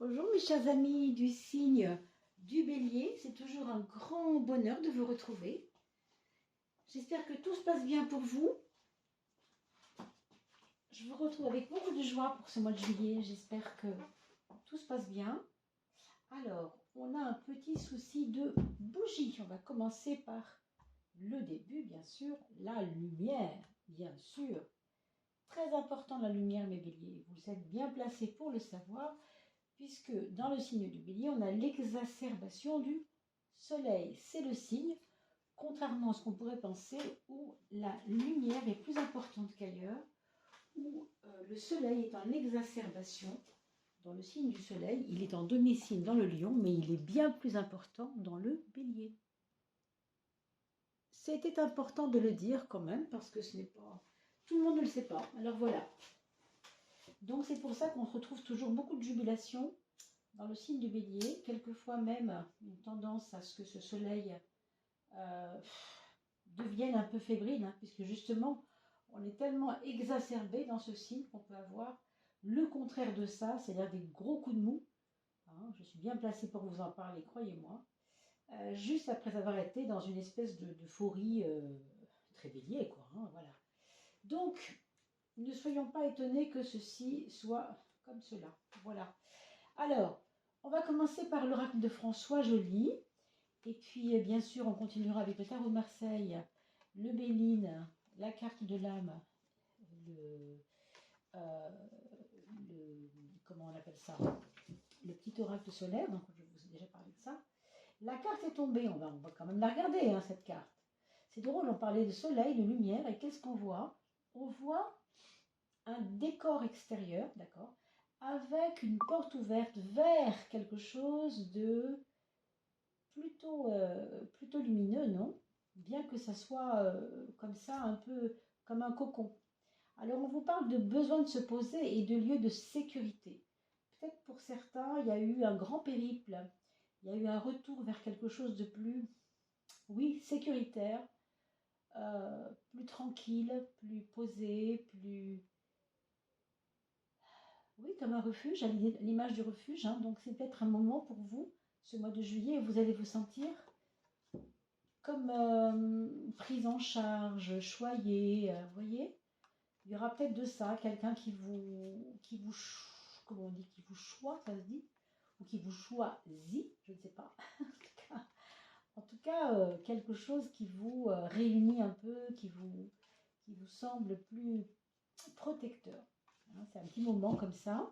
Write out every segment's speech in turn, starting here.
Bonjour mes chers amis du signe du Bélier, c'est toujours un grand bonheur de vous retrouver. J'espère que tout se passe bien pour vous. Je vous retrouve avec beaucoup de joie pour ce mois de juillet, j'espère que tout se passe bien. Alors, on a un petit souci de bougie. On va commencer par le début, bien sûr, la lumière, bien sûr. Très important la lumière mes béliers, vous êtes bien placés pour le savoir. Puisque dans le signe du Bélier, on a l'exacerbation du soleil. C'est le signe, contrairement à ce qu'on pourrait penser, où la lumière est plus importante qu'ailleurs, où le soleil est en exacerbation. Dans le signe du soleil, il est en demi-signe dans le lion, mais il est bien plus important dans le Bélier. C'était important de le dire quand même, parce que ce n'est pas... Tout le monde ne le sait pas. Alors voilà. Donc c'est pour ça qu'on retrouve toujours beaucoup de jubilation dans le signe du Bélier, quelquefois même une tendance à ce que ce soleil devienne un peu fébrile, hein, puisque justement, on est tellement exacerbé dans ce signe qu'on peut avoir le contraire de ça, c'est-à-dire des gros coups de mou. Hein, je suis bien placée pour vous en parler, croyez-moi. Juste après avoir été dans une espèce d'euphorie très bélier, quoi. Hein, voilà. Donc, ne soyons pas étonnés que ceci soit comme cela. Voilà. Alors, on va commencer par l'oracle de François Joly. Et puis, bien sûr, on continuera avec le tarot de Marseille, le Béline, la carte de l'âme, comment on appelle ça, le petit oracle solaire, donc je vous ai déjà parlé de ça. La carte est tombée, on va quand même la regarder, hein, cette carte. C'est drôle, on parlait de soleil, de lumière, et qu'est-ce qu'on voit? On voit un décor extérieur, d'accord, avec une porte ouverte vers quelque chose de plutôt lumineux, non? Bien que ça soit comme ça, un peu comme un cocon. Alors on vous parle de besoin de se poser et de lieu de sécurité. Peut-être pour certains, il y a eu un grand périple, il y a eu un retour vers quelque chose de plus, oui, sécuritaire, plus tranquille, plus posé, plus... Oui, comme un refuge, à l'image du refuge. Hein. Donc c'est peut-être un moment pour vous, ce mois de juillet, où vous allez vous sentir comme prise en charge, choyée, vous voyez. Il y aura peut-être de ça, quelqu'un comment on dit, qui vous choisit, ça se dit, ou qui vous choisit, je ne sais pas. En tout cas, quelque chose qui vous réunit un peu, qui vous semble plus protecteur. Hein, c'est un petit moment comme ça.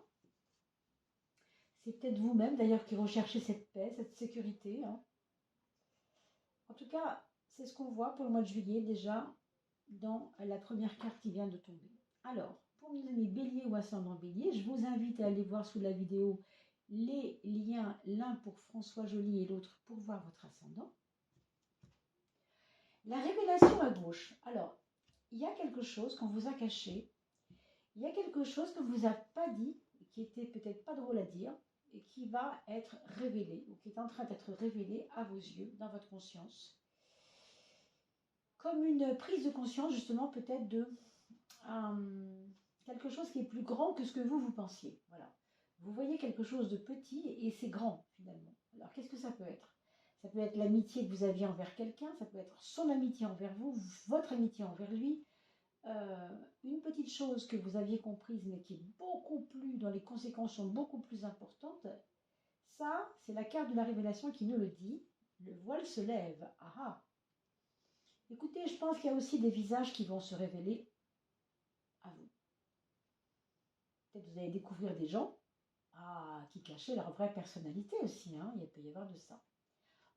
C'est peut-être vous-même d'ailleurs qui recherchez cette paix, cette sécurité. Hein. En tout cas, c'est ce qu'on voit pour le mois de juillet déjà dans la première carte qui vient de tomber. Alors, pour mes amis bélier ou ascendant bélier, je vous invite à aller voir sous la vidéo les liens, l'un pour François Joly et l'autre pour voir votre ascendant. La révélation à gauche. Alors, il y a quelque chose qu'on vous a caché, il y a quelque chose qu'on ne vous a pas dit, qui était peut-être pas drôle à dire, et qui va être révélé, ou qui est en train d'être révélé à vos yeux, dans votre conscience. Comme une prise de conscience, justement, peut-être de quelque chose qui est plus grand que ce que vous pensiez. Voilà. Vous voyez quelque chose de petit et c'est grand, finalement. Alors, qu'est-ce que ça peut être? Ça peut être l'amitié que vous aviez envers quelqu'un, ça peut être son amitié envers vous, votre amitié envers lui, une petite chose que vous aviez comprise, mais qui est beaucoup plus, dont les conséquences sont beaucoup plus importantes. Ça, c'est la carte de la révélation qui nous le dit. Le voile se lève. Ah ah. Écoutez, je pense qu'il y a aussi des visages qui vont se révéler à vous. Peut-être vous allez découvrir des gens qui cachaient leur vraie personnalité aussi. Hein. Il peut y avoir de ça.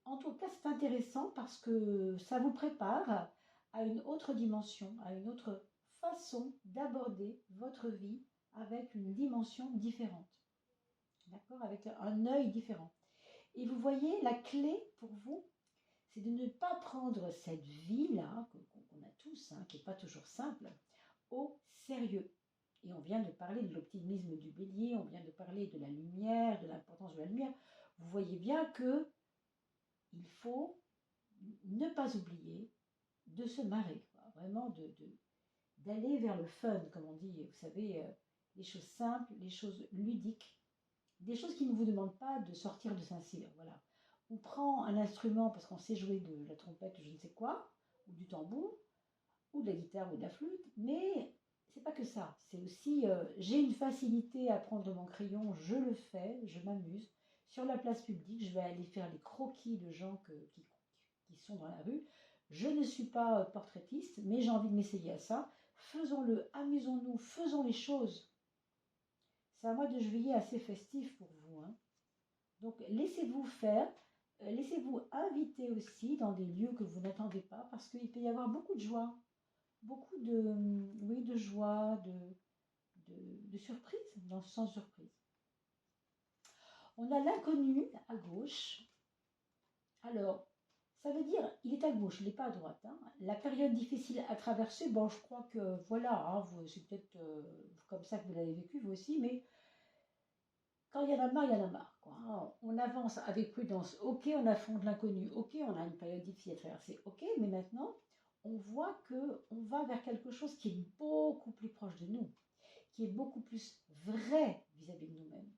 En tout cas, c'est intéressant parce que ça vous prépare à une autre dimension, à une autre façon d'aborder votre vie avec une dimension différente. D'accord? Avec un œil différent. Et vous voyez, la clé pour vous, c'est de ne pas prendre cette vie-là, qu'on a tous, hein, qui n'est pas toujours simple, au sérieux. Et on vient de parler de l'optimisme du bélier, on vient de parler de la lumière, de l'importance de la lumière. Vous voyez bien que il faut ne pas oublier de se marrer, quoi. Vraiment d'aller vers le fun, comme on dit, vous savez, les choses simples, les choses ludiques, Des choses qui ne vous demandent pas de sortir de Saint-Cyr, voilà. On prend un instrument parce qu'on sait jouer de la trompette ou je ne sais quoi, ou du tambour, ou de la guitare ou de la flûte, mais c'est pas que ça. C'est aussi, j'ai une facilité à prendre mon crayon, je le fais, je m'amuse. Sur la place publique, je vais aller faire les croquis de gens qui sont dans la rue. Je ne suis pas portraitiste, mais j'ai envie de m'essayer à ça. Faisons-le, amusons-nous, faisons les choses. C'est à moi de juillet assez festif pour vous, hein. Donc laissez-vous faire, laissez-vous inviter aussi dans des lieux que vous n'attendez pas, parce qu'il peut y avoir beaucoup de joie, beaucoup de, oui, de joie, de surprise, dans ce sens surprise. On a l'inconnu à gauche. Alors, ça veut dire, il est à gauche, il n'est pas à droite, hein. La période difficile à traverser, bon, je crois que voilà, hein, c'est peut-être comme ça que vous l'avez vécu, vous aussi, mais quand il y en a marre, il y en a marre, quoi, hein. On avance avec prudence, ok, on affronte l'inconnu, ok, on a une période difficile à traverser, ok, mais maintenant, on voit qu'on va vers quelque chose qui est beaucoup plus proche de nous, qui est beaucoup plus vrai vis-à-vis de nous-mêmes,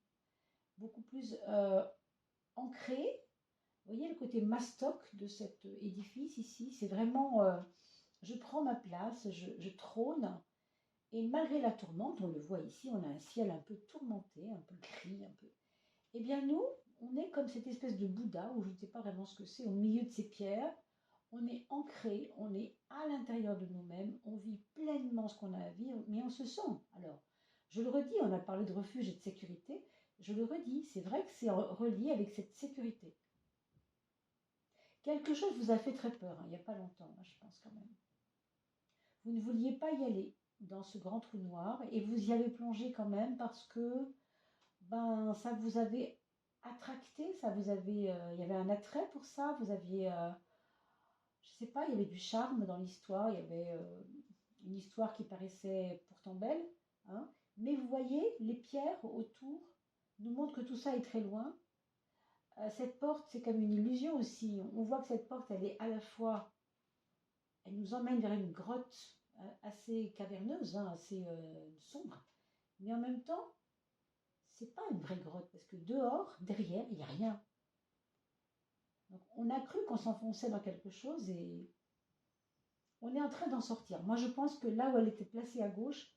beaucoup plus ancré. Vous voyez le côté mastoc de cet édifice ici, c'est vraiment, je prends ma place, je trône, et malgré la tourmente, on le voit ici, on a un ciel un peu tourmenté, un peu gris, un peu. Eh bien nous, on est comme cette espèce de Bouddha, ou je ne sais pas vraiment ce que c'est, au milieu de ces pierres, on est ancré, on est à l'intérieur de nous-mêmes, on vit pleinement ce qu'on a à vivre, mais on se sent. Alors, je le redis, on a parlé de refuge et de sécurité, je le redis, c'est vrai que c'est relié avec cette sécurité. Quelque chose vous a fait très peur, hein, il n'y a pas longtemps, hein, je pense quand même. Vous ne vouliez pas y aller dans ce grand trou noir et vous y avez plongé quand même parce que ben, ça vous avait attracté, ça vous avait, il y avait un attrait pour ça, vous aviez, je sais pas, il y avait du charme dans l'histoire, il y avait une histoire qui paraissait pourtant belle, hein, mais vous voyez, les pierres autour nous montrent que tout ça est très loin. Cette porte, c'est comme une illusion aussi. On voit que cette porte, elle est à la fois, elle nous emmène vers une grotte assez caverneuse, hein, assez sombre, mais en même temps, c'est pas une vraie grotte parce que dehors, derrière, il n'y a rien. Donc, on a cru qu'on s'enfonçait dans quelque chose et on est en train d'en sortir. Moi, je pense que là où elle était placée à gauche,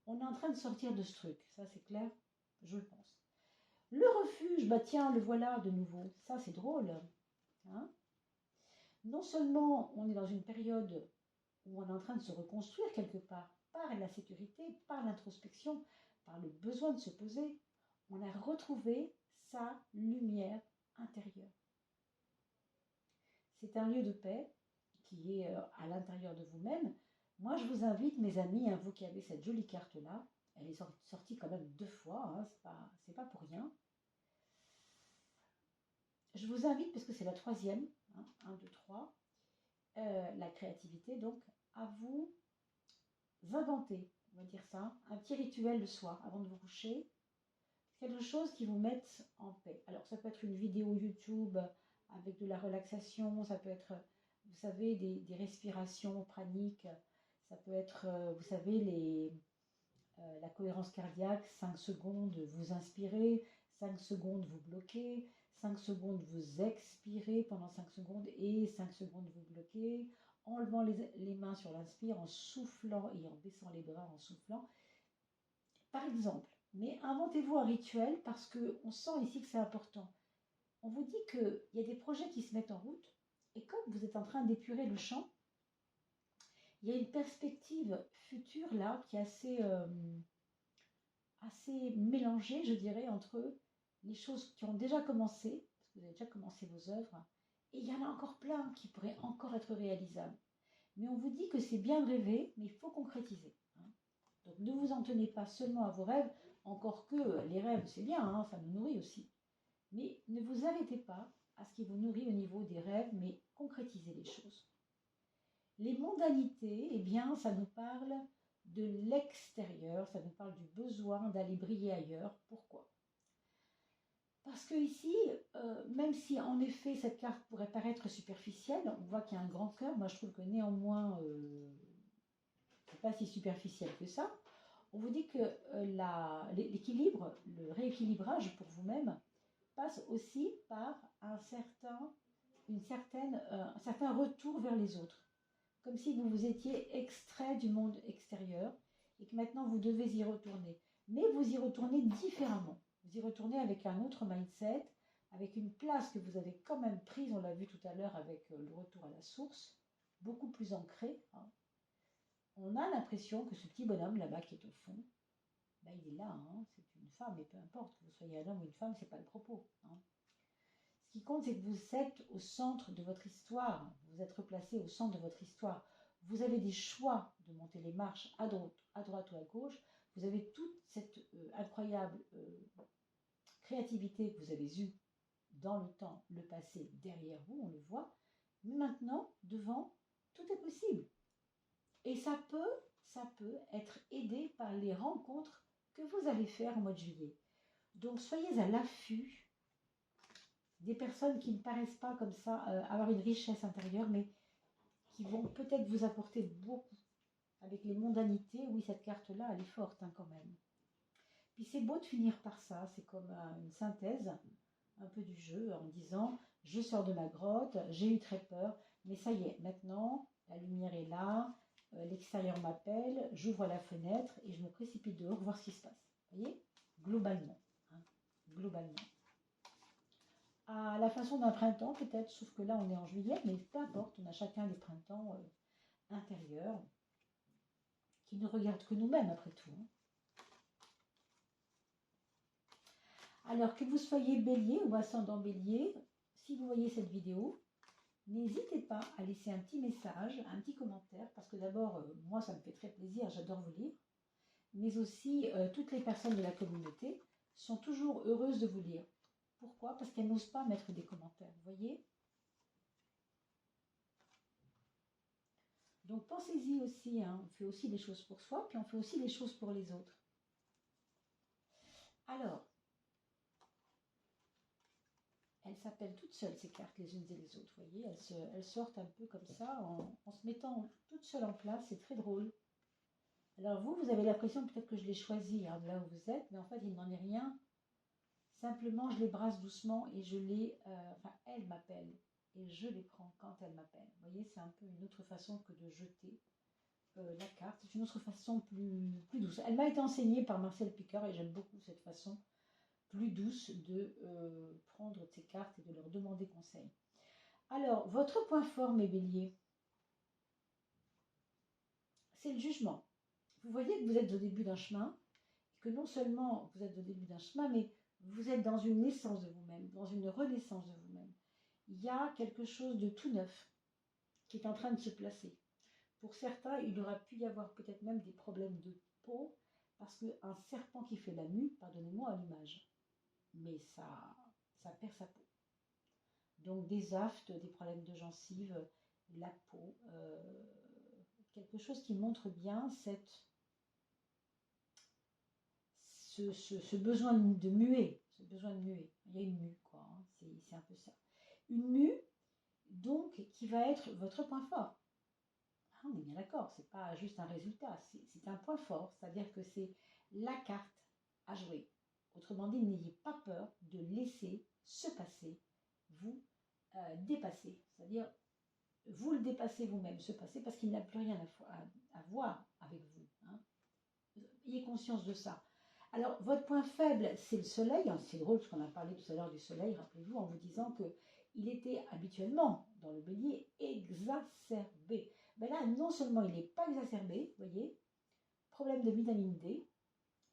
on est en train de sortir de ce truc. Ça, c'est clair, je le pense. Le refuge, bah tiens, le voilà de nouveau. Ça, c'est drôle, hein. Non seulement on est dans une période où on est en train de se reconstruire quelque part par la sécurité, par l'introspection, par le besoin de se poser, on a retrouvé sa lumière intérieure. C'est un lieu de paix qui est à l'intérieur de vous-même. Moi, je vous invite, mes amis, hein, vous qui avez cette jolie carte-là, elle est sortie quand même 2 fois, hein, c'est pas pour rien. Je vous invite, parce que c'est la 3e, hein, 1, 2, 3, la créativité, donc, à vous inventer, on va dire ça, un petit rituel le soir avant de vous coucher, quelque chose qui vous mette en paix. Alors ça peut être une vidéo YouTube avec de la relaxation, ça peut être, vous savez, des respirations praniques, ça peut être, vous savez, la cohérence cardiaque, 5 secondes vous inspirez, 5 secondes vous bloquez, 5 secondes vous expirez pendant 5 secondes et 5 secondes vous bloquez, enlevant les mains sur l'inspire, en soufflant et en baissant les bras en soufflant. Par exemple, mais inventez-vous un rituel parce qu'on sent ici que c'est important. On vous dit qu'il y a des projets qui se mettent en route et comme vous êtes en train d'épurer le champ, il y a une perspective future là qui est assez mélangée, je dirais, entre les choses qui ont déjà commencé, parce que vous avez déjà commencé vos œuvres, et il y en a encore plein qui pourraient encore être réalisables. Mais on vous dit que c'est bien de rêver, mais il faut concrétiser, hein. Donc ne vous en tenez pas seulement à vos rêves, encore que les rêves c'est bien, hein, ça nous nourrit aussi. Mais ne vous arrêtez pas à ce qui vous nourrit au niveau des rêves, mais concrétisez les choses. Les mondanités, eh bien, ça nous parle de l'extérieur, ça nous parle du besoin d'aller briller ailleurs. Pourquoi? Parce que ici, même si en effet cette carte pourrait paraître superficielle, on voit qu'il y a un grand cœur. Moi, je trouve que néanmoins, c'est pas si superficiel que ça. On vous dit que l'équilibre, le rééquilibrage pour vous-même passe aussi par un certain retour vers les autres. Comme si vous vous étiez extrait du monde extérieur et que maintenant vous devez y retourner. Mais vous y retournez différemment. Vous y retournez avec un autre mindset, avec une place que vous avez quand même prise, on l'a vu tout à l'heure avec le retour à la source, beaucoup plus ancrée. Hein. On a l'impression que ce petit bonhomme là-bas qui est au fond, ben, il est là, hein, c'est une femme, et peu importe que vous soyez un homme ou une femme, c'est pas le propos. Hein. Ce qui compte, c'est que vous êtes au centre de votre histoire, vous êtes replacé au centre de votre histoire. Vous avez des choix de monter les marches à droite ou à gauche. Vous avez toute cette incroyable créativité que vous avez eue dans le temps, le passé, derrière vous, on le voit. Mais maintenant, devant, tout est possible. Et ça peut être aidé par les rencontres que vous allez faire au mois de juillet. Donc soyez à l'affût des personnes qui ne paraissent pas comme ça avoir une richesse intérieure, mais qui vont peut-être vous apporter beaucoup. Avec les mondanités, oui, cette carte-là, elle est forte hein, quand même. Puis c'est beau de finir par ça, c'est comme une synthèse un peu du jeu en disant « je sors de ma grotte, j'ai eu très peur, mais ça y est, maintenant, la lumière est là, l'extérieur m'appelle, j'ouvre la fenêtre et je me précipite dehors voir ce qui se passe. » Vous voyez? Globalement. Hein, globalement. À la façon d'un printemps peut-être, sauf que là on est en juillet, mais peu importe, on a chacun des printemps intérieurs qui ne regardent que nous-mêmes après tout. Hein. Alors que vous soyez bélier ou ascendant bélier, si vous voyez cette vidéo, n'hésitez pas à laisser un petit message, un petit commentaire, parce que d'abord, moi ça me fait très plaisir, j'adore vous lire, mais aussi toutes les personnes de la communauté sont toujours heureuses de vous lire. Pourquoi? Parce qu'elles n'osent pas mettre des commentaires, vous voyez? Donc pensez-y aussi, hein, on fait aussi des choses pour soi, puis on fait aussi des choses pour les autres. Alors, elles s'appellent toutes seules ces cartes, les unes et les autres, vous voyez, elles sortent un peu comme ça, en se mettant toutes seules en place, c'est très drôle. Alors vous avez l'impression peut-être que je les choisis hein, là où vous êtes, mais en fait il n'en est rien. Simplement je les brasse doucement et je les... enfin elles m'appellent et je les prends quand elles m'appellent. Vous voyez, c'est un peu une autre façon que de jeter la carte. C'est une autre façon plus douce. Elle m'a été enseignée par Marcel Piqueur et j'aime beaucoup cette façon plus douce de prendre ces cartes et de leur demander conseil. Alors, votre point fort, mes béliers, c'est le jugement. Vous voyez que vous êtes au début d'un chemin, et que non seulement vous êtes au début d'un chemin, mais vous êtes dans une naissance de vous-même, dans une renaissance de vous-même. Il y a quelque chose de tout neuf qui est en train de se placer. Pour certains, il aurait pu y avoir peut-être même des problèmes de peau, parce qu'un serpent qui fait la mue, pardonnez-moi à l'image, mais ça perd sa peau. Donc des aftes, des problèmes de gencives, la peau, quelque chose qui montre bien ce besoin de muer, ce besoin de muer. Il y a une mue, quoi, hein, c'est un peu ça. Une mue, donc, qui va être votre point fort. Ah, on est bien d'accord, c'est pas juste un résultat, c'est un point fort, c'est-à-dire que c'est la carte à jouer. Autrement dit, n'ayez pas peur de laisser se passer, vous dépasser, c'est-à-dire vous le dépassez vous-même, se passer, parce qu'il n'a plus rien à voir avec vous. Hein. Ayez conscience de ça. Alors, votre point faible, c'est le soleil. C'est drôle parce qu'on a parlé tout à l'heure du soleil, rappelez-vous, en vous disant qu'il était habituellement, dans le bélier, exacerbé. Mais là, non seulement il n'est pas exacerbé, vous voyez, problème de vitamine D.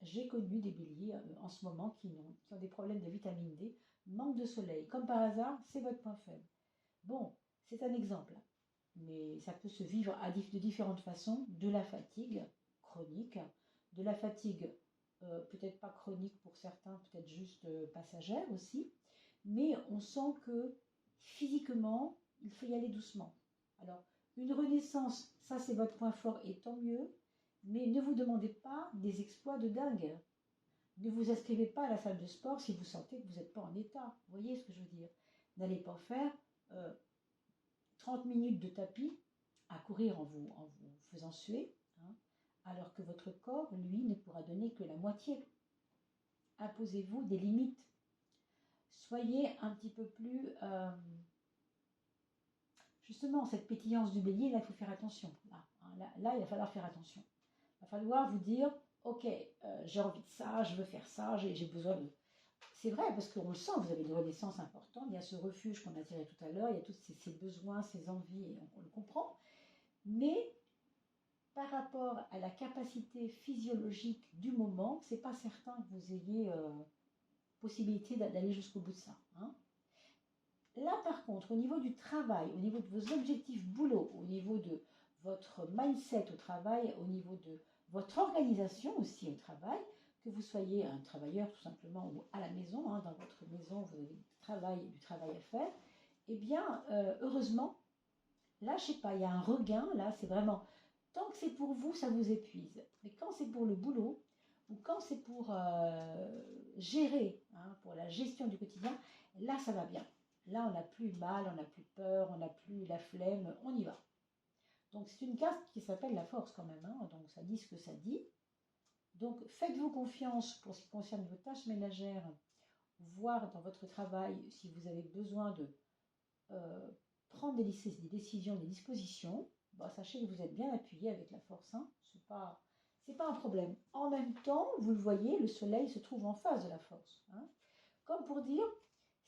J'ai connu des béliers en ce moment qui ont des problèmes de vitamine D, manque de soleil. Comme par hasard, c'est votre point faible. Bon, c'est un exemple, mais ça peut se vivre de différentes façons, de la fatigue chronique, de la fatigue peut-être pas chronique pour certains, peut-être juste passagère aussi, mais on sent que physiquement, il faut y aller doucement. Alors, une renaissance, ça c'est votre point fort et tant mieux, mais ne vous demandez pas des exploits de dingue. Ne vous inscrivez pas à la salle de sport si vous sentez que vous n'êtes pas en état. Vous voyez ce que je veux dire? N'allez pas faire 30 minutes de tapis à courir en vous faisant suer, hein, alors que votre corps, lui, ne pourra donner que la moitié. Imposez-vous des limites. Soyez un petit peu plus... justement, cette pétillance du bélier, là, il faut faire attention. Là, il va falloir faire attention. Il va falloir vous dire, ok, j'ai envie de ça, je veux faire ça, j'ai besoin de... C'est vrai, parce qu'on le sent, vous avez des renaissances importantes, il y a ce refuge qu'on a tiré tout à l'heure, il y a tous ces besoins, ces envies, et on le comprend. Mais par rapport à la capacité physiologique du moment, c'est pas certain que vous ayez possibilité d'aller jusqu'au bout de ça. Hein. Là, par contre, au niveau du travail, au niveau de vos objectifs boulot, au niveau de votre mindset au travail, au niveau de votre organisation aussi au travail, que vous soyez un travailleur tout simplement ou à la maison, hein, dans votre maison, vous avez du travail à faire, eh bien, heureusement, là, je sais pas, il y a un regain, là, c'est vraiment, tant que c'est pour vous, ça vous épuise. Mais quand c'est pour le boulot, ou quand c'est pour gérer, hein, pour la gestion du quotidien, là, ça va bien. Là, on n'a plus mal, on n'a plus peur, on n'a plus la flemme, on y va. Donc, c'est une carte qui s'appelle la force quand même, hein, donc ça dit ce que ça dit. Donc, faites-vous confiance pour ce qui concerne vos tâches ménagères, voir dans votre travail si vous avez besoin de prendre des décisions, des dispositions. Bon, sachez que vous êtes bien appuyé avec la force, hein, c'est pas un problème. En même temps, vous le voyez, le soleil se trouve en face de la force. Hein. Comme pour dire,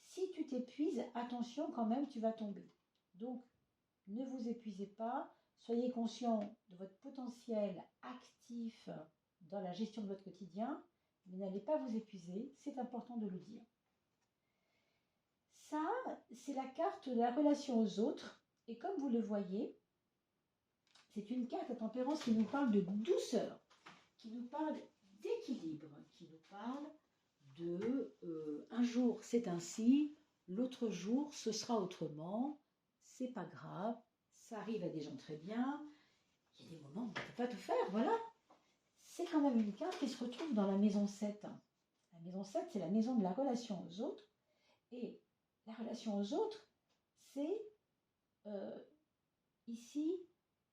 si tu t'épuises, attention quand même, tu vas tomber. Donc, ne vous épuisez pas, soyez conscient de votre potentiel actif dans la gestion de votre quotidien, mais n'allez pas vous épuiser, c'est important de le dire. Ça, c'est la carte de la relation aux autres, et comme vous le voyez, c'est une carte à tempérance qui nous parle de douceur, qui nous parle d'équilibre, qui nous parle de un jour c'est ainsi, l'autre jour ce sera autrement, c'est pas grave, ça arrive à des gens très bien, il y a des moments où on ne peut pas tout faire, voilà. C'est quand même une carte qui se retrouve dans la maison 7. La maison 7, c'est la maison de la relation aux autres, et la relation aux autres, c'est ici,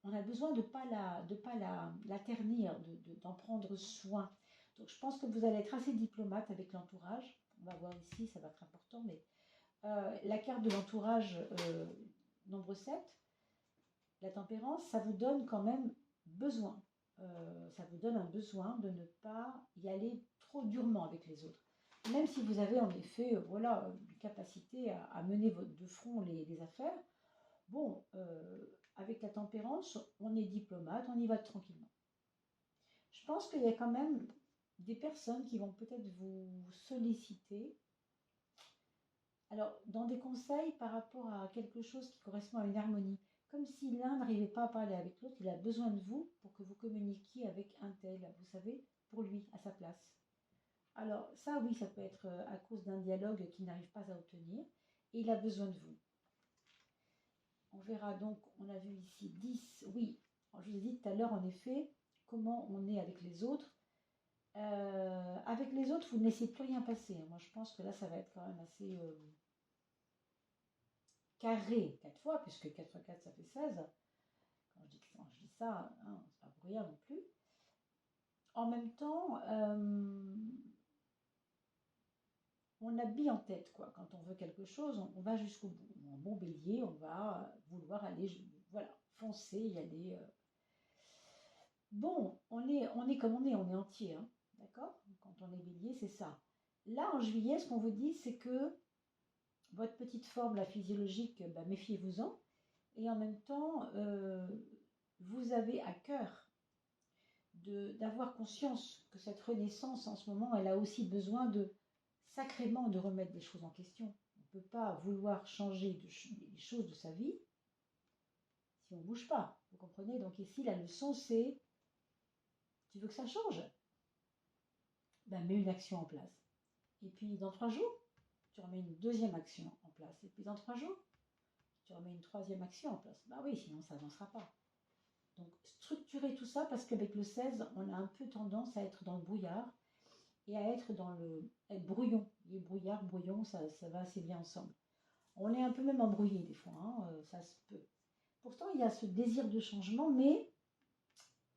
on a besoin de ne pas la ternir, d'en prendre soin. Donc je pense que vous allez être assez diplomate avec l'entourage. On va voir ici, ça va être important, mais la carte de l'entourage nombre 7, la tempérance, ça vous donne quand même besoin. Ça vous donne un besoin de ne pas y aller trop durement avec les autres. Même si vous avez en effet voilà, une capacité à mener de front les affaires, bon, avec la tempérance, on est diplomate, on y va tranquillement. Je pense qu'il y a quand même des personnes qui vont peut-être vous solliciter. Alors, dans des conseils par rapport à quelque chose qui correspond à une harmonie, comme si l'un n'arrivait pas à parler avec l'autre, il a besoin de vous pour que vous communiquiez avec un tel, vous savez, pour lui, à sa place. Alors, ça, oui, ça peut être à cause d'un dialogue qu'il n'arrive pas à obtenir, et il a besoin de vous. On verra donc, on a vu ici 10, oui, je vous ai dit tout à l'heure en effet, comment on est avec les autres. Avec les autres, vous ne laissez plus rien passer. Moi, je pense que là, ça va être quand même assez carré 4 fois, puisque 4 fois 4, ça fait 16. Quand je dis ça, hein, c'est pas pour rien non plus. En même temps, on a bien en tête, quoi. Quand on veut quelque chose, on va jusqu'au bout. En bon bélier, on va vouloir aller, voilà, foncer, y aller. Bon, on est comme on est entier, hein, d'accord? Quand on est bélier, c'est ça. Là, en juillet, ce qu'on vous dit, c'est que votre petite forme, la physiologique, bah, méfiez-vous-en. Et en même temps, vous avez à cœur d'avoir conscience que cette renaissance, en ce moment, elle a aussi besoin sacrément de remettre des choses en question. On ne peut pas vouloir changer les choses de sa vie si on ne bouge pas. Vous comprenez? Donc ici, la leçon, c'est, tu veux que ça change? Ben, mets une action en place. Et puis, dans 3 jours, tu remets une deuxième action en place. Et puis, dans 3 jours, tu remets une troisième action en place. Ben oui, sinon, ça n'avancera pas. Donc, structurer tout ça, parce qu'avec le 16, on a un peu tendance à être dans le brouillard et à être être brouillon. Et brouillard, brouillon, ça va assez bien ensemble. On est un peu même embrouillé des fois, hein, ça se peut. Pourtant, il y a ce désir de changement, mais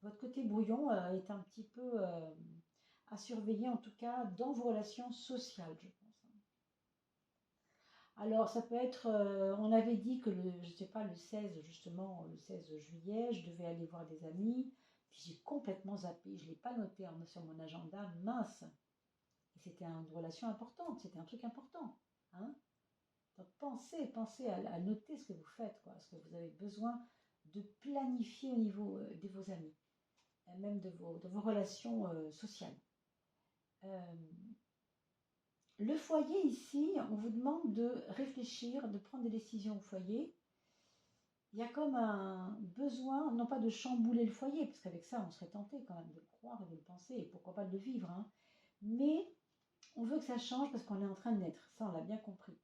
votre côté brouillon est un petit peu à surveiller, en tout cas dans vos relations sociales, je pense. Alors, ça peut être, on avait dit que je sais pas, le 16, justement, le 16 juillet, je devais aller voir des amis, puis j'ai complètement zappé, je ne l'ai pas noté sur mon agenda, mince. Et c'était une relation importante, c'était un truc important, hein. Donc, pensez à noter ce que vous faites, quoi, ce que vous avez besoin de planifier au niveau de vos amis, et même de vos relations sociales. Le foyer ici, on vous demande de réfléchir, de prendre des décisions au foyer. Il y a comme un besoin, non pas de chambouler le foyer, parce qu'avec ça, on serait tenté quand même de le croire et de le penser, et pourquoi pas de le vivre, hein. Mais on veut que ça change parce qu'on est en train de naître, ça on l'a bien compris.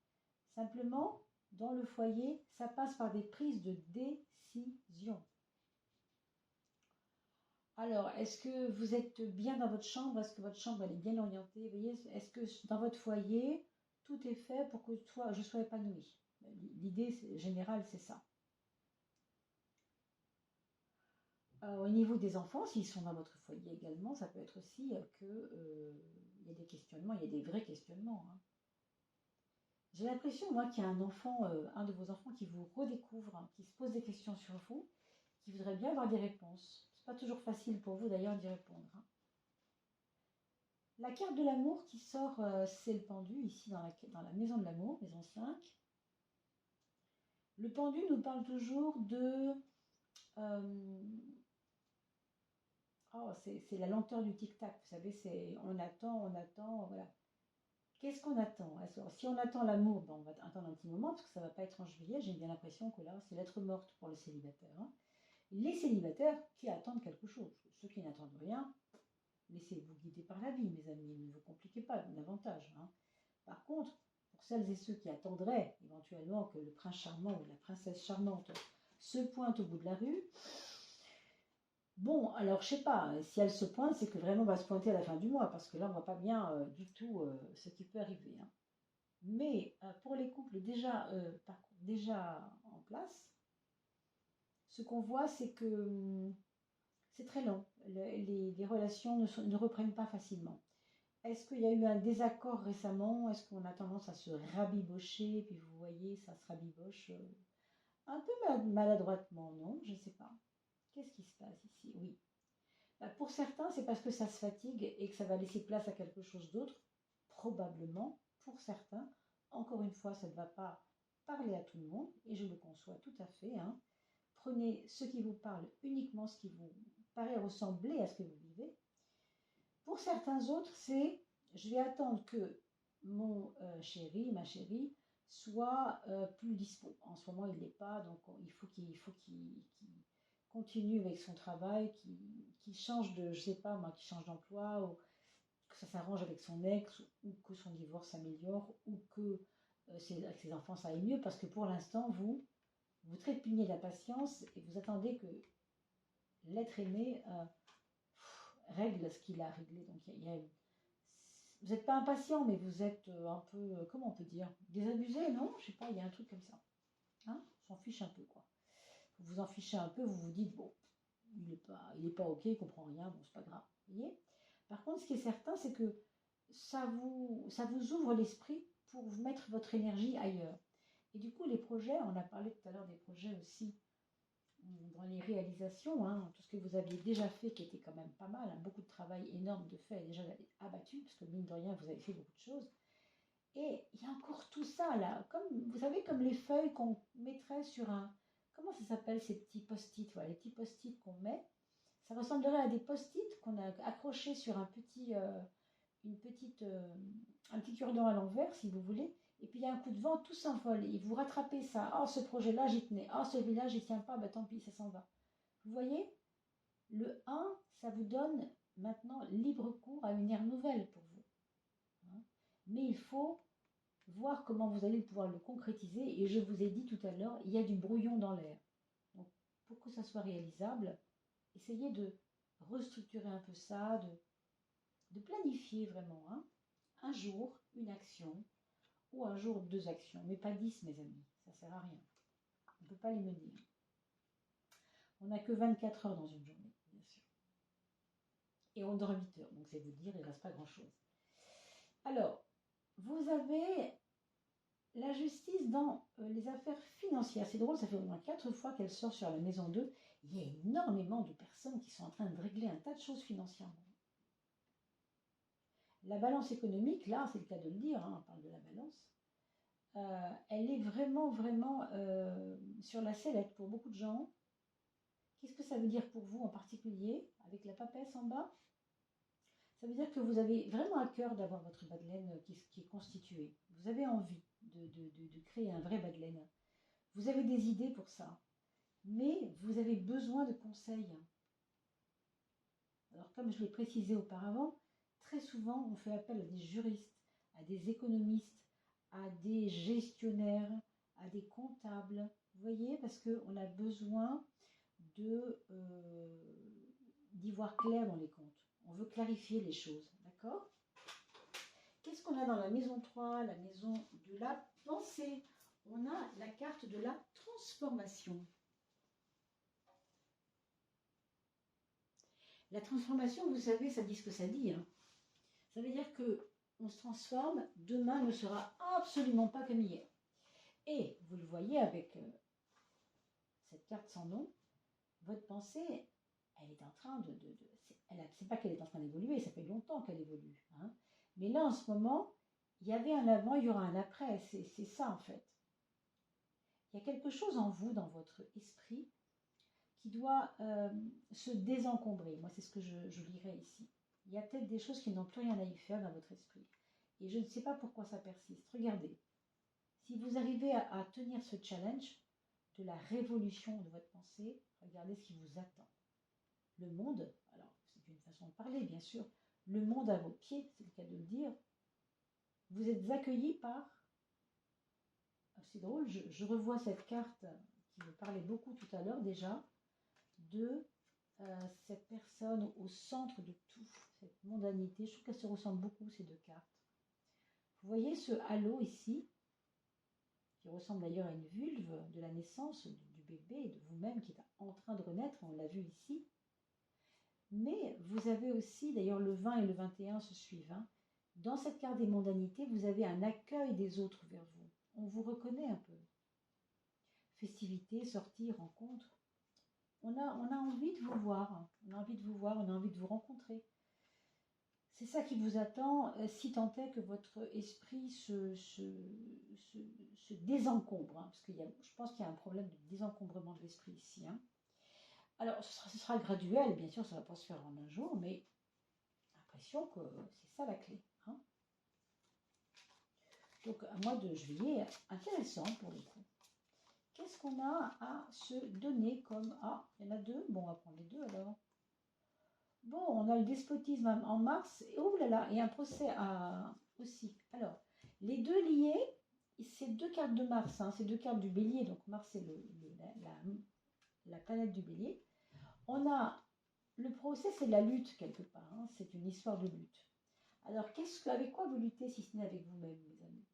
Simplement, dans le foyer, ça passe par des prises de décision. Alors, est-ce que vous êtes bien dans votre chambre? Est-ce que votre chambre elle est bien orientée? Vous voyez, est-ce que dans votre foyer, tout est fait pour que je sois épanouie? L'idée générale, c'est ça. Au niveau des enfants, s'ils sont dans votre foyer également, ça peut être aussi qu'il y a des questionnements, il y a des vrais questionnements, hein. J'ai l'impression, moi, qu'il y a un enfant, un de vos enfants qui vous redécouvre, hein, qui se pose des questions sur vous, qui voudrait bien avoir des réponses. C'est pas toujours facile pour vous d'ailleurs d'y répondre, hein. La carte de l'amour qui sort, c'est le pendu, ici dans la maison de l'amour, maison 5. Le pendu nous parle toujours de... oh, c'est la lenteur du tic-tac, vous savez, c'est on attend, voilà. Qu'est-ce qu'on attend? Alors, si on attend l'amour, ben on va attendre un petit moment, parce que ça ne va pas être en juillet, j'ai bien l'impression que là, c'est lettre morte pour les célibataires, hein. Les célibataires qui attendent quelque chose, ceux qui n'attendent rien, laissez-vous guider par la vie, mes amis, ne vous compliquez pas davantage, hein. Par contre, pour celles et ceux qui attendraient éventuellement que le prince charmant ou la princesse charmante se pointe au bout de la rue, bon, alors je sais pas, si elle se pointe, c'est que vraiment on va se pointer à la fin du mois, parce que là on voit pas bien du tout ce qui peut arriver, hein. Mais pour les couples déjà en place, ce qu'on voit, c'est que c'est très long. Les relations ne reprennent pas facilement. Est-ce qu'il y a eu un désaccord récemment? Est-ce qu'on a tendance à se rabibocher? Puis vous voyez, ça se rabiboche un peu maladroitement, non? Je ne sais pas. Qu'est-ce qui se passe ici? Oui. Bah, pour certains, c'est parce que ça se fatigue et que ça va laisser place à quelque chose d'autre. Probablement, pour certains. Encore une fois, ça ne va pas parler à tout le monde et je le conçois tout à fait, hein. Prenez ce qui vous parle, uniquement ce qui vous paraît ressembler à ce que vous vivez. Pour certains autres, c'est je vais attendre que mon chéri, ma chérie, soit plus dispo. En ce moment, il n'est pas, donc il faut qu'il continue avec son travail, qu'il change de, je sais pas moi, qu'il change d'emploi, ou que ça s'arrange avec son ex, ou que son divorce s'améliore, ou que avec ses enfants ça aille mieux, parce que pour l'instant, vous trépignez la patience et vous attendez que l'être aimé règle ce qu'il a réglé. Donc vous n'êtes pas impatient, mais vous êtes un peu, comment on peut dire, désabusé, non? Je sais pas, il y a un truc comme ça. Hein, on s'en fiche un peu, quoi. Vous vous en fichez un peu, vous vous dites, bon, il est pas ok, il comprend rien, bon, c'est pas grave. Vous voyez? Par contre, ce qui est certain, c'est que ça vous ouvre l'esprit pour vous mettre votre énergie ailleurs. Et du coup, les projets, on a parlé tout à l'heure des projets aussi dans les réalisations, hein, tout ce que vous aviez déjà fait qui était quand même pas mal, hein, beaucoup de travail énorme de fait déjà abattu, parce que mine de rien, vous avez fait beaucoup de choses. Et il y a encore tout ça là, comme vous savez, comme les feuilles qu'on mettrait sur un, comment ça s'appelle ces petits post-it, voilà, les petits post-it qu'on met, ça ressemblerait à des post-it qu'on a accrochés sur un petit, un petit cure-dent à l'envers, si vous voulez. Et puis il y a un coup de vent, tout s'envole. Et vous rattrapez ça. Oh, ce projet-là, j'y tenais. Oh, celui-là, j'y tiens pas. Ben, tant pis, ça s'en va. Vous voyez, le 1, ça vous donne maintenant libre cours à une ère nouvelle pour vous, hein. Mais il faut voir comment vous allez pouvoir le concrétiser. Et je vous ai dit tout à l'heure, il y a du brouillon dans l'air. Donc, pour que ça soit réalisable, essayez de restructurer un peu ça, de planifier vraiment, hein. Un jour, une action, ou un jour, 2 actions, mais pas 10, mes amis, ça ne sert à rien. On ne peut pas les mener. On n'a que 24 heures dans une journée, bien sûr. et on dort 8 heures. Donc c'est vous dire, il ne reste pas grand-chose. Alors, vous avez la justice dans les affaires financières. C'est drôle, ça fait au moins 4 fois qu'elle sort sur la maison 2. Il y a énormément de personnes qui sont en train de régler un tas de choses financièrement. La balance économique, là, c'est le cas de le dire, hein, on parle de la balance, elle est vraiment, vraiment sur la sellette pour beaucoup de gens. Qu'est-ce que ça veut dire pour vous en particulier, avec la papesse en bas? Ça veut dire que vous avez vraiment à cœur d'avoir votre bas de laine qui est constitué. Vous avez envie de créer un vrai bas de laine. Vous avez des idées pour ça, mais vous avez besoin de conseils. Alors, comme je l'ai précisé auparavant, très souvent, on fait appel à des juristes, à des économistes, à des gestionnaires, à des comptables. Vous voyez, parce qu'on a besoin d'y voir clair dans les comptes. On veut clarifier les choses, d'accord? Qu'est-ce qu'on a dans la maison 3, la maison de la pensée? On a la carte de la transformation. La transformation, vous savez, ça dit ce que ça dit. Hein. Ça veut dire que on se transforme, demain ne sera absolument pas comme hier. Et vous le voyez avec cette carte sans nom, votre pensée, elle est en train c'est pas qu'elle est en train d'évoluer, ça fait longtemps qu'elle évolue. Hein. Mais là, en ce moment, il y avait un avant, il y aura un après. C'est ça, en fait. Il y a quelque chose en vous, dans votre esprit, qui doit se désencombrer. Moi, c'est ce que je lirai ici. Il y a peut-être des choses qui n'ont plus rien à y faire dans votre esprit. Et je ne sais pas pourquoi ça persiste. Regardez. Si vous arrivez à tenir ce challenge de la révolution de votre pensée, regardez ce qui vous attend. Le monde, alors c'est une façon de parler bien sûr, le monde à vos pieds, c'est le cas de le dire, vous êtes accueillis par, c'est drôle, je revois cette carte qui me parlait beaucoup tout à l'heure déjà, de cette personne au centre de tout, cette mondanité. Je trouve qu'elles se ressemblent beaucoup ces deux cartes. Vous voyez ce halo ici, qui ressemble d'ailleurs à une vulve de la naissance du bébé, de vous-même qui est en train de renaître, on l'a vu ici. Mais vous avez aussi, d'ailleurs le 20 et le 21 se suivent, hein, dans cette carte des mondanités, vous avez un accueil des autres vers vous. On vous reconnaît un peu. Festivités, sorties, rencontres. On a envie de vous voir, on a envie de vous voir, on a envie de vous rencontrer. C'est ça qui vous attend, si tant est que votre esprit se désencombre, hein, parce que je pense qu'il y a un problème de désencombrement de l'esprit ici. Hein. Alors, ce sera graduel, bien sûr, ça ne va pas se faire en un jour, mais l'impression que c'est ça la clé. Hein. Donc, un mois de juillet intéressant pour le coup. Qu'est-ce qu'on a à se donner comme... Ah, il y en a deux. Bon, on va prendre les deux alors. Bon, on a le despotisme en mars. Et oh là là, et un procès aussi. Alors, les deux liés, c'est deux cartes de Mars. Hein, c'est deux cartes du bélier. Donc, Mars, c'est la planète du bélier. On a le procès, c'est la lutte quelque part. Hein, c'est une histoire de lutte. Alors, avec quoi vous luttez si ce n'est avec vous-même, mes amis?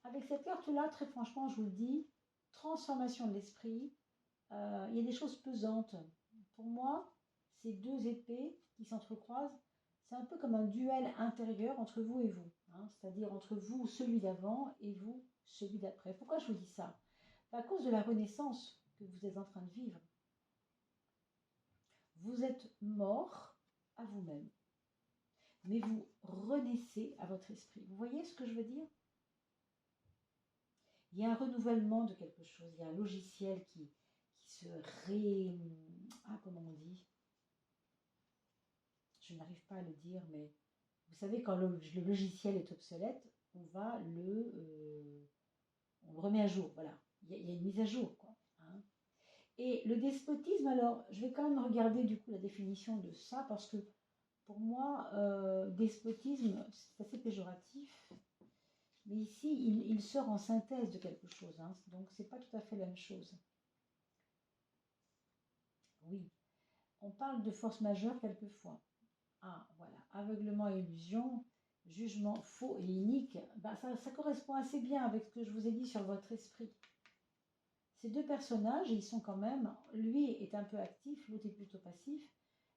Avec cette carte-là, très franchement, je vous le dis, transformation de l'esprit, il y a des choses pesantes. Pour moi, ces deux épées qui s'entrecroisent, c'est un peu comme un duel intérieur entre vous et vous. Hein, c'est-à-dire entre vous, celui d'avant, et vous, celui d'après. Pourquoi je vous dis ça? À cause de la renaissance que vous êtes en train de vivre. Vous êtes mort à vous-même, mais vous renaissez à votre esprit. Vous voyez ce que je veux dire? Il y a un renouvellement de quelque chose, il y a un logiciel qui se Ah, comment on dit? Je n'arrive pas à le dire, mais vous savez, quand le logiciel est obsolète, on le remet à jour, voilà. Il y a une mise à jour, quoi. Hein. Et le despotisme, alors, je vais quand même regarder du coup la définition de ça, parce que pour moi, despotisme, c'est assez péjoratif. Mais ici, il sort en synthèse de quelque chose. Hein, donc, ce n'est pas tout à fait la même chose. Oui, on parle de force majeure quelquefois. Ah, voilà, aveuglement et illusion, jugement faux et inique. Ben, ça correspond assez bien avec ce que je vous ai dit sur votre esprit. Ces deux personnages, ils sont quand même... Lui est un peu actif, l'autre est plutôt passif.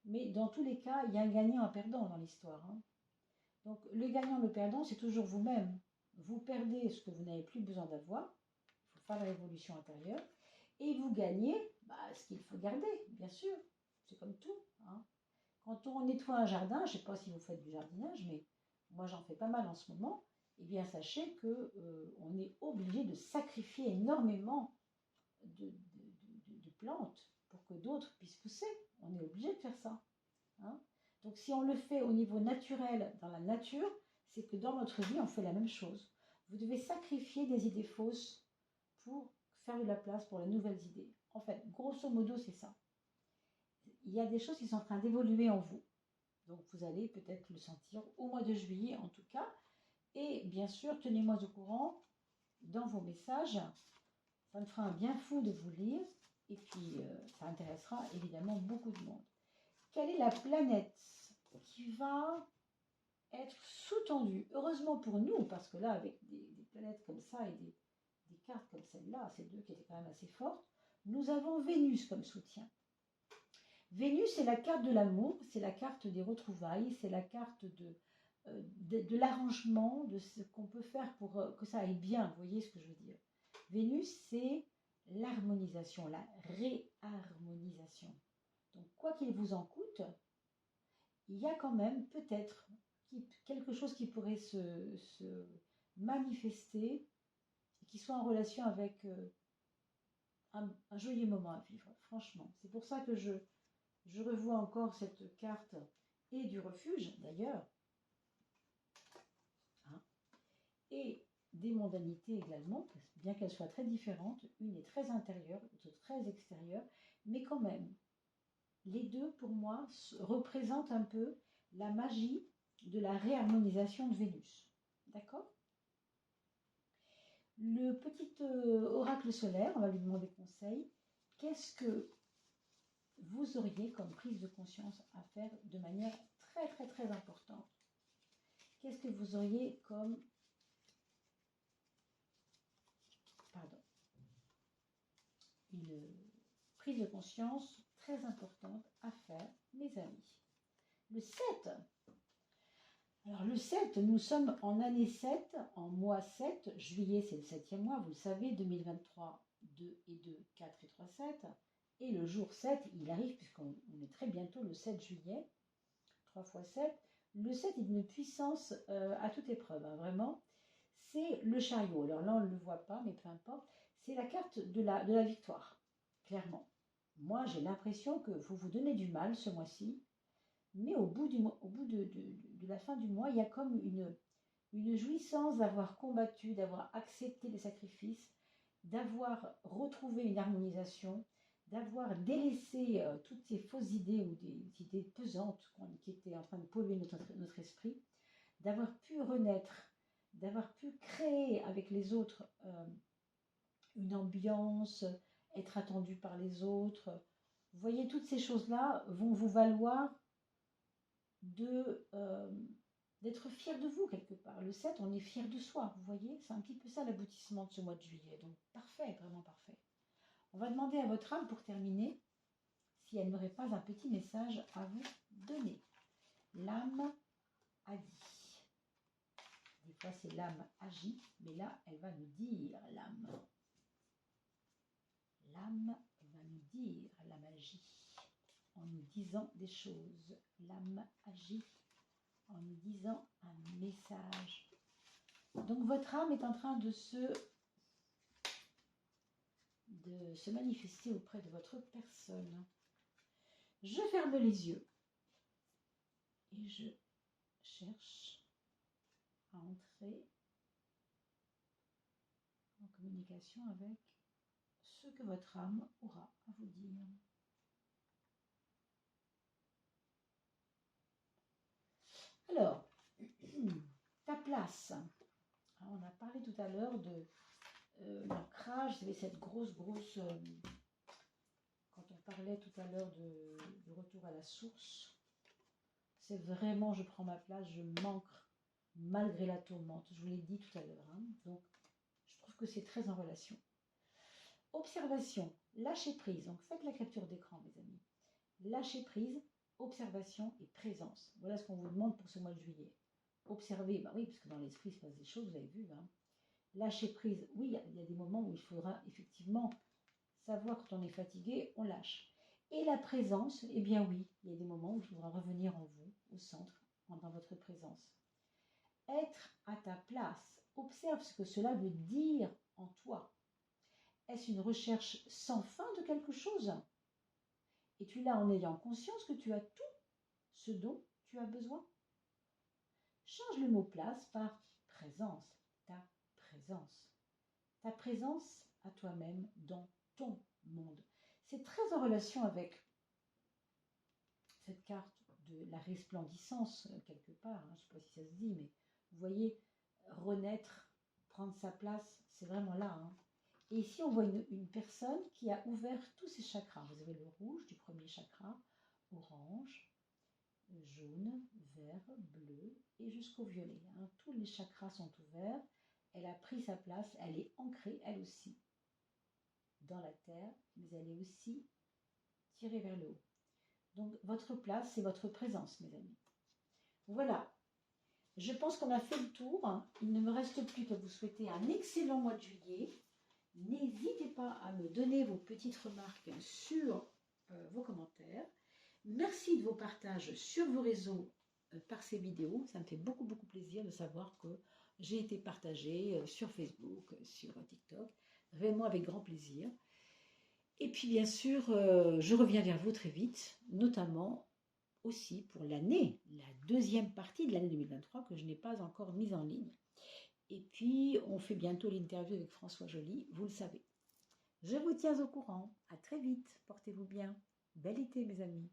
Mais dans tous les cas, il y a un gagnant et un perdant dans l'histoire, hein. Donc le gagnant, le perdant, c'est toujours vous-même. Vous perdez ce que vous n'avez plus besoin d'avoir, il faut faire la révolution intérieure, et vous gagnez ce qu'il faut garder, bien sûr. C'est comme tout, hein. Quand on nettoie un jardin, je ne sais pas si vous faites du jardinage, mais moi j'en fais pas mal en ce moment, eh bien sachez qu'on est obligé de sacrifier énormément de plantes pour que d'autres puissent pousser. On est obligé de faire ça, hein. Donc si on le fait au niveau naturel, dans la nature, c'est que dans notre vie, on fait la même chose. Vous devez sacrifier des idées fausses pour faire de la place pour les nouvelles idées. En fait, grosso modo, c'est ça. Il y a des choses qui sont en train d'évoluer en vous. Donc vous allez peut-être le sentir au mois de juillet en tout cas. Et bien sûr, tenez-moi au courant dans vos messages. Ça me fera un bien fou de vous lire. Et puis, ça intéressera évidemment beaucoup de monde. Quelle est la planète qui va être sous-tendue? Heureusement pour nous, parce que là, avec des planètes comme ça et des cartes comme celle-là, ces deux qui étaient quand même assez fortes, nous avons Vénus comme soutien. Vénus, c'est la carte de l'amour, c'est la carte des retrouvailles, c'est la carte de l'arrangement, de ce qu'on peut faire pour que ça aille bien. Vous voyez ce que je veux dire? Vénus, c'est l'harmonisation, la réharmonisation. Donc, quoi qu'il vous en coûte, il y a quand même peut-être quelque chose qui pourrait se manifester et qui soit en relation avec un joyeux moment à vivre, franchement. C'est pour ça que je revois encore cette carte et du refuge d'ailleurs, hein, et des mondanités également, bien qu'elles soient très différentes. Une est très intérieure, l'autre très extérieure, mais quand même, les deux pour moi représentent un peu la magie de la réharmonisation de Vénus. D'accord? Le petit oracle solaire, on va lui demander conseil. Qu'est-ce que vous auriez comme prise de conscience à faire de manière très très très importante? Qu'est-ce que vous auriez comme une prise de conscience très importante à faire, mes amis? Le 7. Alors le 7, nous sommes en année 7, en mois 7, juillet c'est le 7e mois, vous le savez, 2023, 2 et 2, 4 et 3, 7. Et le jour 7, il arrive puisqu'on est très bientôt le 7 juillet, 3 fois 7. Le 7 est d'une puissance à toute épreuve, hein, vraiment. C'est le chariot. Alors là, on ne le voit pas, mais peu importe. C'est la carte de la victoire, clairement. Moi, j'ai l'impression que vous vous donnez du mal ce mois-ci, mais au bout de la fin du mois, il y a comme une jouissance d'avoir combattu, d'avoir accepté les sacrifices, d'avoir retrouvé une harmonisation, d'avoir délaissé toutes ces fausses idées ou des idées pesantes qui étaient en train de polluer notre esprit, d'avoir pu renaître, d'avoir pu créer avec les autres une ambiance, être attendu par les autres. Vous voyez, toutes ces choses-là vont vous valoir d'être fier de vous quelque part. Le 7, on est fier de soi, vous voyez, c'est un petit peu ça l'aboutissement de ce mois de juillet. Donc parfait, vraiment parfait. On va demander à votre âme pour terminer si elle n'aurait pas un petit message à vous donner. L'âme a dit. Des fois c'est l'âme agit, mais là elle va nous dire l'âme. L'âme va nous dire la magie en nous disant des choses. L'âme agit en nous disant un message. Donc votre âme est en train de se manifester auprès de votre personne. Je ferme les yeux et je cherche à entrer en communication avec ce que votre âme aura à vous dire. Alors, ta place. Alors, on a parlé tout à l'heure de l'ancrage, vous savez, cette grosse, quand on parlait tout à l'heure du retour à la source, c'est vraiment, je prends ma place, je m'ancre malgré la tourmente, je vous l'ai dit tout à l'heure, hein. Donc je trouve que c'est très en relation. Observation, lâcher prise, donc faites la capture d'écran mes amis, lâcher prise, observation et présence. Voilà ce qu'on vous demande pour ce mois de juillet. Observez, bah oui, parce que dans l'esprit il se passe des choses, vous avez vu. Hein. Lâcher prise, oui, il y a des moments où il faudra effectivement savoir quand on est fatigué, on lâche. Et la présence, eh bien oui, il y a des moments où il faudra revenir en vous, au centre, dans votre présence. Être à ta place, observe ce que cela veut dire en toi. Est-ce une recherche sans fin de quelque chose? Es-tu là en ayant conscience que tu as tout ce dont tu as besoin? Change le mot place par présence, ta présence. Ta présence à toi-même dans ton monde. C'est très en relation avec cette carte de la resplendissance, quelque part. Hein, je ne sais pas si ça se dit, mais vous voyez, renaître, prendre sa place, c'est vraiment là. Hein. Et ici, on voit une personne qui a ouvert tous ses chakras. Vous avez le rouge du premier chakra, orange, jaune, vert, bleu et jusqu'au violet. Hein. Tous les chakras sont ouverts. Elle a pris sa place, elle est ancrée, elle aussi, dans la terre, mais elle est aussi tirée vers le haut. Donc, votre place, c'est votre présence, mes amis. Voilà. Je pense qu'on a fait le tour. Il ne me reste plus qu'à vous souhaiter un excellent mois de juillet. N'hésitez pas à me donner vos petites remarques sur vos commentaires. Merci de vos partages sur vos réseaux par ces vidéos. Ça me fait beaucoup, beaucoup plaisir de savoir que j'ai été partagée sur Facebook, sur TikTok. Vraiment avec grand plaisir. Et puis, bien sûr, je reviens vers vous très vite, notamment aussi pour l'année, la deuxième partie de l'année 2023 que je n'ai pas encore mise en ligne. Et puis, on fait bientôt l'interview avec François Joly, vous le savez. Je vous tiens au courant. À très vite. Portez-vous bien. Bel été, mes amis.